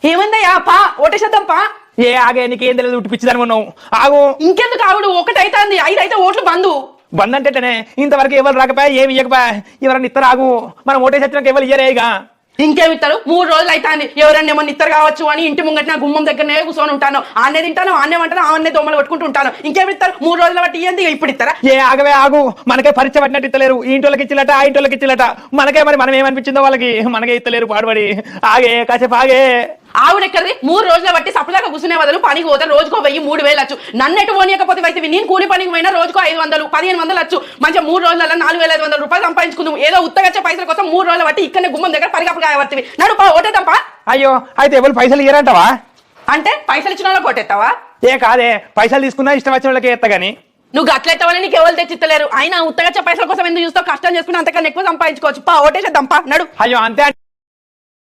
ఏమైందయ్యా పా ఓటేసేద్దాం పా. ఏ ఆగే నీకేం తెలియదు ఉట్టిపిచ్చిదాని ఉన్నావు ఆగు. ఇంకెందుకు ఆవిడు ఒకటైతుంది 5 అయితే ఓట్లు బంధు బంద్ అంటేనే ఇంతవరకు ఎవరు రాకపోయా ఏమి ఇవ్వకపోయా ఎవరన్నా ఇస్తారు ఆగు. మనం ఓటేసి వచ్చినాక ఎవరు ఇయ్యరే ఇక. ఇంకేమిస్తారు 3 రోజులు అవుతాంది ఎవరన్నా ఏమన్నా ఇస్తారు కావచ్చు అని ఇంటి ముంగట నా గుమ్మం దగ్గరనే కూర్చొని ఉంటాను. ఆన్నే తింటాను ఆన్నే వంటాను ఆన్నే దొమ్మలు కొట్టుకుంటూ ఉంటాను. ఇంకేమిస్తారు 3 రోజుల బట్టి ఇయ్యండి ఇప్పుడు ఇస్తారా? ఏ ఆగవే ఆగు. మనకే పరీక్ష పట్టినట్టు ఇస్తలేరు. ఈ ఇంటోళ్ళకి ఇచ్చిలట ఆ ఇంటోళ్ళకి ఇచ్చిలట. మనకే మరి మనం ఏమనిపించిందో వాళ్ళకి మనకే ఇస్తలేరు పాడుబడి. ఆగే కాసేపు ఆగే. ఆవిడెక్కడిది 3 రోజుల బట్టి సపదాకా కూర్చునే బదులు పనికి పోతే రోజుకో 1000-3000 వచ్చు. నన్ను ఎటు పోనీయకపోతే అయితే నేను కూలి పనికి పోయినా రోజుకో 500-1500 వచ్చు. మంచిగా 3 రోజులలో 4500 రూపాయలు సంపాదించుకుందాం. ఏదో ఉత్తగచ్చే పైసల కోసం 3 రోజుల బట్టి ఇక్కడనే గుమ్మం దగ్గర పరిగప్పుడు కాయవర్తివి. నడు ఓటేద్దాంపా. అయ్యో అయితే ఎవరు పైసలు ఇయ్యరంటావా? అంటే పైసలు ఇచ్చిన వాళ్ళకి ఓటేస్తావా? ఏ కాదే పైసలు తీసుకున్నా ఇష్టం వచ్చిన వాళ్ళకి ఎత్తా గానీ నువ్వు గట్లెత్తవని నీకు ఎవరు తెచ్చిత్తలేరు. అయినా ఉత్తగచ్చే పైసల కోసం ఎందుకు చూస్తావు? కష్టం చేసుకుని అంతకన్నా ఎక్కువ సంపాదించుకోవచ్చు. ఓటేసేద్దాంపా నడు. అయ్యో అంతే.